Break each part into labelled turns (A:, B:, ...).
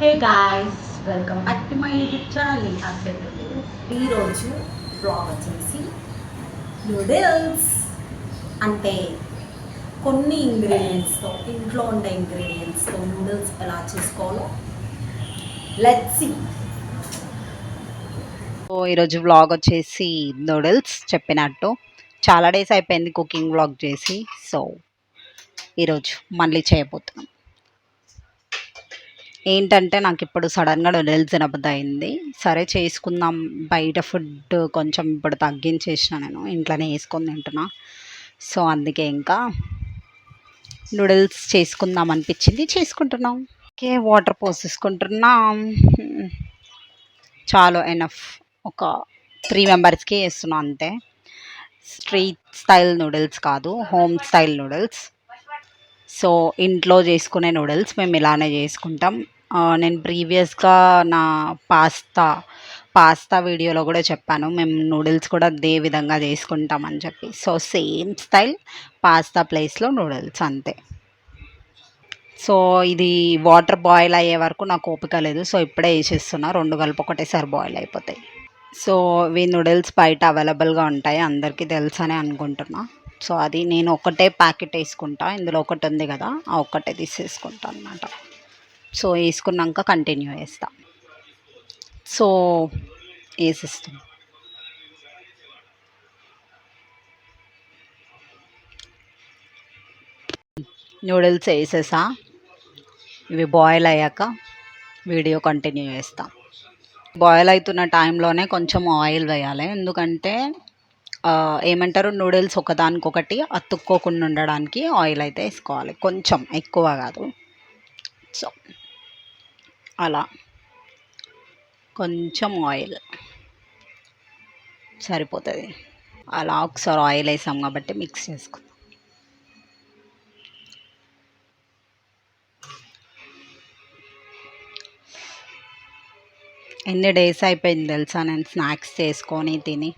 A: Hey guys, welcome back to my YouTube channel అసలు ఈరోజు blog వచ్చేసి నూడిల్స్ అంటే కొన్ని ఇంగ్రీడియంట్స్తో ఇంట్లో ఉండే ఇంగ్రీడియంట్స్తో నూడిల్స్ ఎలా చేసుకోవాలో లెట్స్ సీ.
B: సో ఈరోజు వ్లాగ్ వచ్చేసి నూడిల్స్ చెప్పినట్టు చాలా డేస్ అయిపోయింది కుకింగ్ వ్లాగ్ చేసి. సో ఈరోజు మళ్ళీ చేయబోతున్నాం. ఏంటంటే నాకు ఇప్పుడు సడన్గా నూడిల్స్ తినబుద్ధి అయింది. సరే చేసుకుందాం, బయట ఫుడ్ కొంచెం ఇప్పుడు తగ్గించేసిన, నేను ఇంట్లోనే వేసుకొని తింటున్నా. సో అందుకే ఇంకా నూడిల్స్ చేసుకుందాం అనిపించింది, చేసుకుంటున్నాం. ఓకే, వాటర్ పోసేసుకుంటున్నాం. చాలు, ఎనఫ్. ఒక 3 మెంబర్స్కి వేస్తున్నాం అంతే. స్ట్రీట్ స్టైల్ నూడిల్స్ కాదు, హోమ్ స్టైల్ నూడిల్స్. సో ఇంట్లో చేసుకునే నూడిల్స్ మేము ఇలానే చేసుకుంటాం. నేను ప్రీవియస్గా నా పాస్తా వీడియోలో కూడా చెప్పాను, మేము నూడిల్స్ కూడా అదే విధంగా చేసుకుంటామని చెప్పి. సో సేమ్ స్టైల్ పాస్తా ప్లేస్లో నూడిల్స్ అంతే. సో ఇది వాటర్ బాయిల్ అయ్యే వరకు నాకు ఓపిక లేదు. సో ఇప్పుడే వేసేస్తున్నా, 2 కలిపి ఒకటేసారి బాయిల్ అయిపోతాయి. సో ఇవి నూడిల్స్ బయట అవైలబుల్గా ఉంటాయి, అందరికీ తెలుసని అనుకుంటున్నా. సో అది నేను ఒకటే ప్యాకెట్ వేసుకుంటా, ఇందులో ఒకటి ఉంది కదా, ఆ ఒక్కటే తీసేసుకుంటా అన్నమాట. సో వేసుకున్నాక కంటిన్యూ చేస్తా. సో వేసిస్తాం. నూడిల్స్ వేసేసా, ఇవి బాయిల్ అయ్యాక వీడియో కంటిన్యూ చేస్తాం. బాయిల్ అవుతున్న టైంలోనే కొంచెం ఆయిల్ వేయాలి, ఎందుకంటే ఏమంటారు, నూడిల్స్ ఒకదానికొకటి అతుక్కోకుండా ఉండడానికి ఆయిల్ అయితే వేసుకోవాలి, కొంచెం ఎక్కువ కాదు. సో అలా కొంచెం ఆయిల్ సరిపోతుంది. అలా ఒకసారి ఆయిల్ వేసాం కాబట్టి మిక్స్ చేసుకుందాం. ఎన్ని డేస్ అయిపోయింది తెలుసా నేను స్నాక్స్ చేసుకొని తిని.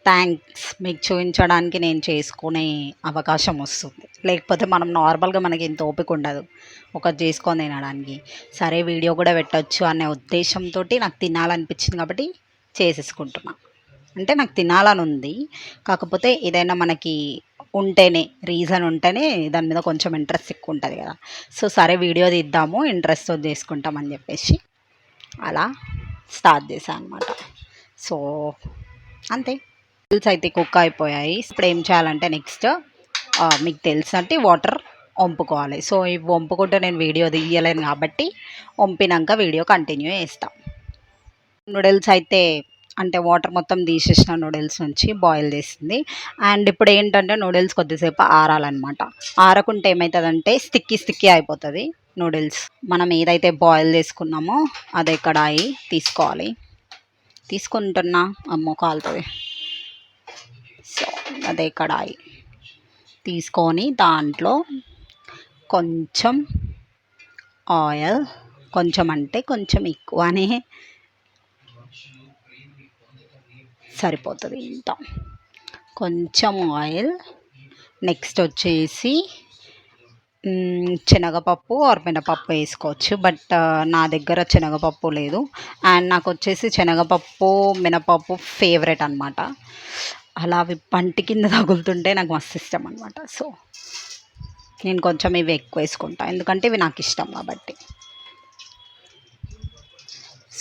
B: థ్యాంక్స్, మీకు చూపించడానికి నేను చేసుకునే అవకాశం వస్తుంది, లేకపోతే మనం నార్మల్గా మనకి ఇంత ఓపిక ఉండదు ఒకటి చేసుకొని తినడానికి. సరే వీడియో కూడా పెట్టచ్చు అనే ఉద్దేశంతో నాకు తినాలనిపించింది కాబట్టి చేసేసుకుంటున్నా. అంటే నాకు తినాలని ఉంది, కాకపోతే ఏదైనా మనకి ఉంటేనే, రీజన్ ఉంటేనే దాని మీద కొంచెం ఇంట్రెస్ట్ ఎక్కువ ఉంటుంది కదా. సో సరే వీడియో తీద్దాము, ఇంట్రెస్ట్తో చేసుకుంటామని చెప్పేసి అలా స్టార్ట్ చేశాను అనమాట. సో అంతే. నూడిల్స్ అయితే కుక్ అయిపోయాయి. ఇప్పుడు ఏం చేయాలంటే నెక్స్ట్ మీకు తెలిసినట్టు వాటర్ వంపుకోవాలి. సో ఇవి వంపుకుంటే నేను వీడియో తీయలేను కాబట్టి వంపినాక వీడియో కంటిన్యూ చేస్తాను. నూడిల్స్ అయితే అంటే వాటర్ మొత్తం తీసేసిన నూడిల్స్ నుంచి బాయిల్ చేసింది. అండ్ ఇప్పుడు ఏంటంటే నూడిల్స్ కొద్దిసేపు ఆరాలన్నమాట. ఆరకుంటే ఏమవుతుందంటే స్టిక్కీ అయిపోతుంది నూడిల్స్. మనం ఏదైతే బాయిల్ చేసుకున్నామో అదే కడాయి తీసుకోవాలి. తీసుకుంటున్నా, అమ్మో కాలుతుంది. సో అదే కడాయి తీసుకొని దాంట్లో కొంచెం ఆయిల్, కొంచెం అంటే కొంచెం ఎక్కువనే సరిపోతుంది, ఇంత కొంచెం ఆయిల్. నెక్స్ట్ వచ్చేసి శనగపప్పు ఆర్ మినపప్పు వేసుకోవచ్చు, బట్ నా దగ్గర శనగపప్పు లేదు. అండ్ నాకు వచ్చేసి శనగపప్పు మినపప్పు ఫేవరెట్ అనమాట. అలా అవి పంటి కింద తగులుతుంటే నాకు మస్తు ఇష్టం అనమాట. సో నేను కొంచెం ఇవి ఎక్కువ వేసుకుంటాను, ఎందుకంటే ఇవి నాకు ఇష్టం కాబట్టి.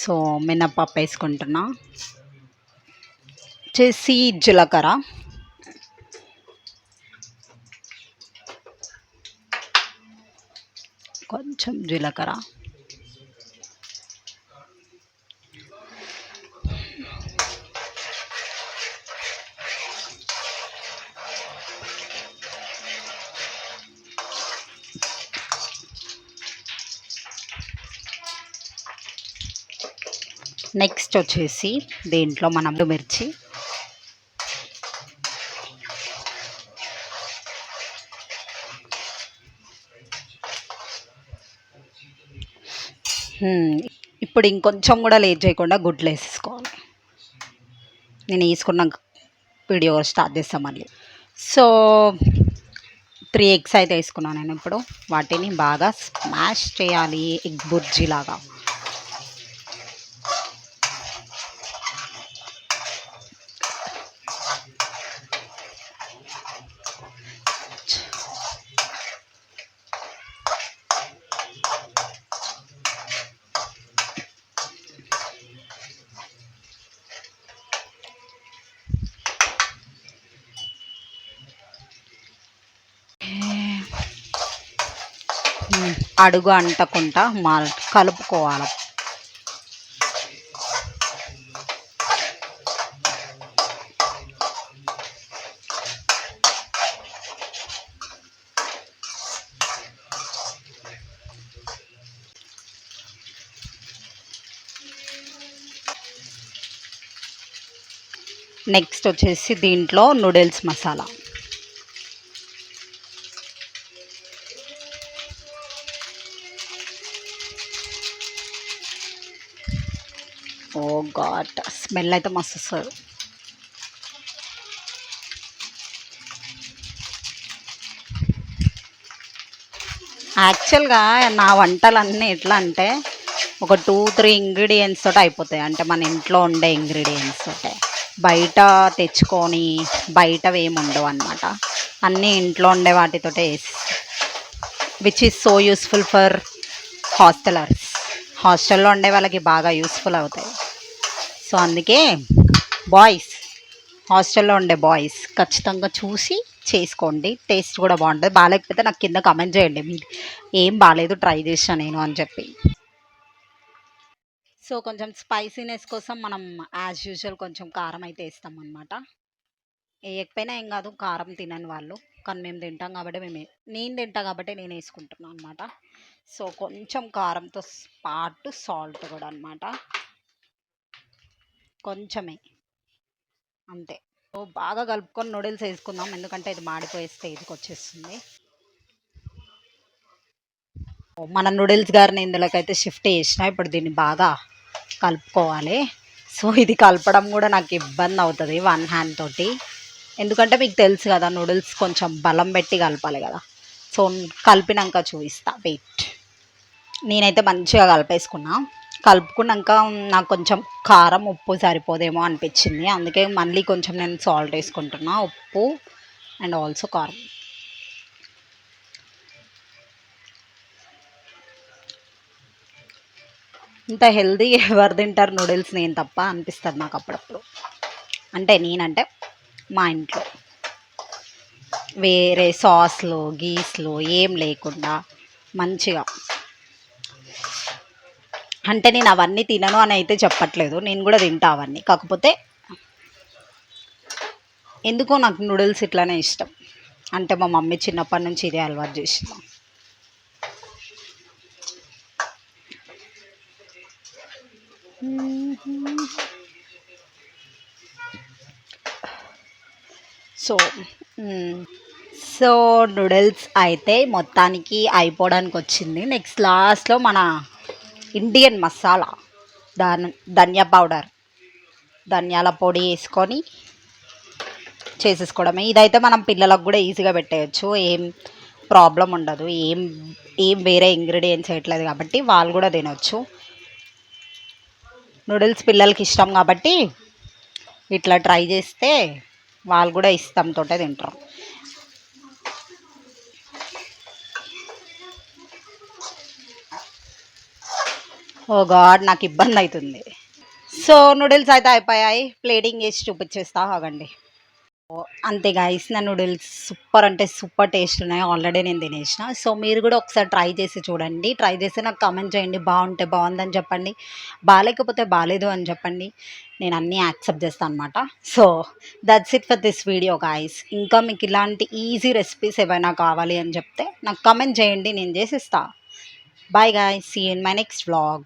B: సో మినపప్పు వేసుకుంటున్నా. వచ్చేసి జీలకర్ర, కొంచెం జీలకర్ర, నెక్స్ట్ వచ్చేసి దీంట్లో మనం మిర్చి, ఇప్పుడు ఇంకొంచెం కూడా లేట్ చేయకుండా గుడ్లు వేసేసుకోవాలి. నేను వేసుకున్నాక వీడియో స్టార్ట్ చేస్తాం మళ్ళీ. సో 3 ఎగ్స్ అయితే వేసుకున్నాను నేను. ఇప్పుడు వాటిని బాగా స్మాష్ చేయాలి ఎగ్ బుర్జీ లాగా. అడుగు అంటకుండా కలుపుకోవాలి. నెక్స్ట్ వచ్చేసి దీంట్లో నూడిల్స్ మసాలా. ఓ గాడ్, స్మెల్ అయితే మస్తు వస్తుంది. యాక్చువల్గా నా వంటలన్నీ ఎట్లా అంటే ఒక 2-3 ఇంగ్రీడియంట్స్ తోటి అయిపోతాయి. అంటే మన ఇంట్లో ఉండే ఇంగ్రీడియంట్స్ తోటే, బయట తెచ్చుకొని బయటవి ఏమి ఉండవు అనమాట. అన్నీ ఇంట్లో ఉండే వాటితోటే వేసి, which is so useful for hostellers. హాస్టల్లో ఉండే వాళ్ళకి బాగా యూస్ఫుల్ అవుతాయి. సో అందుకే బాయ్స్, హాస్టల్లో ఉండే బాయ్స్ ఖచ్చితంగా చూసి చేసుకోండి. టేస్ట్ కూడా బాగుంటుంది. బాగాలేకపోతే నాకు కింద కమెంట్ చేయండి, మీరు ఏం బాగాలేదు ట్రై చేసాను నేను అని చెప్పి. సో కొంచెం స్పైసీనెస్ కోసం మనం యాజ్ యూజువల్ కొంచెం కారం అయితే వేస్తాం అనమాట. వేయకపోయినా ఏం కాదు, కారం తినని వాళ్ళు, కానీ మేము తింటాం కాబట్టి నేను తింటా కాబట్టి నేను వేసుకుంటున్నాను అనమాట. సో కొంచెం కారంతో పాటు సాల్ట్ కూడా అనమాట, కొంచెమే అంతే. సో బాగా కలుపుకొని నూడిల్స్ వేసుకుందాం, ఎందుకంటే ఇది మాడిపోయే స్టేజ్కి వచ్చేస్తుంది. మన నూడిల్స్ గారిని ఇందులోకైతే షిఫ్ట్ చేసిన. ఇప్పుడు దీన్ని బాగా కలుపుకోవాలి. సో ఇది కలపడం కూడా నాకు ఇబ్బంది అవుతుంది 1 హ్యాండ్ తోటి, ఎందుకంటే మీకు తెలుసు కదా నూడిల్స్ కొంచెం బలం పెట్టి కలపాలి కదా. సో కలిపినాక చూపిస్తా, వెయిట్. నేనైతే మంచిగా కలిపేసుకున్నా. కలుపుకున్నాక నాకు కొంచెం కారం ఉప్పు సరిపోదేమో అనిపించింది, అందుకే మళ్ళీ కొంచెం నేను సాల్ట్ వేసుకుంటున్నా, ఉప్పు అండ్ ఆల్సో కారం. ఇంత హెల్దీ ఎవరు తింటారు నూడిల్స్, నేను తప్ప అనిపిస్తుంది నాకు అప్పుడప్పుడు. అంటే నేనంటే మా ఇంట్లో వేరే సాస్లు గీస్లు ఏం లేకుండా మంచిగా, అంటే నేను అవన్నీ తినను అని అయితే చెప్పట్లేదు, నేను కూడా తింటా అవన్నీ. కాకపోతే ఎందుకో నాకు నూడిల్స్ ఇట్లానే ఇష్టం. అంటే మా మమ్మీ చిన్నప్పటి నుంచి ఇదే అలవాటు చేసిన. సో సో నూడిల్స్ అయితే మొత్తానికి అయిపోవడానికి వచ్చింది. నెక్స్ట్ లాస్ట్లో మన ఇండియన్ మసాలా, ధనియా పౌడర్, ధనియాల పొడి వేసుకొని చేసేసుకోవడమే. ఇదైతే మనం పిల్లలకు కూడా ఈజీగా పెట్టేయచ్చు, ఏం ప్రాబ్లం ఉండదు. ఏం వేరే ఇంగ్రీడియంట్స్ వేయట్లేదు కాబట్టి వాళ్ళు కూడా తినొచ్చు. నూడిల్స్ పిల్లలకి ఇష్టం కాబట్టి ఇట్లా ట్రై చేస్తే వాళ్ళు కూడా ఇష్టంతో తింటారు. ఓ గాడ్, నాకు ఇబ్బంది అవుతుంది. సో నూడిల్స్ అయితే అయిపోయాయి, ప్లేటింగ్ చేసి చూపించేస్తా, ఆగండి. అంతే గాయ్స్, నా నూడిల్స్ సూపర్ అంటే సూపర్ టేస్ట్ ఉన్నాయి. ఆల్రెడీ నేను తినేసిన. సో మీరు కూడా ఒకసారి ట్రై చేసి చూడండి. ట్రై చేసి నాకు కామెంట్ చేయండి, బాగుంటే బాగుందని చెప్పండి, బాగాలేకపోతే బాగాలేదు అని చెప్పండి. నేను అన్నీ యాక్సెప్ట్ చేస్తాను అనమాట. So that's it for this video guys. ఇంకా మీకు ఇలాంటి ఈజీ రెసిపీస్ ఏమైనా కావాలి అని చెప్తే నాకు కామెంట్ చేయండి, నేను చేసిస్తా. Bye guys, see you in my next vlog.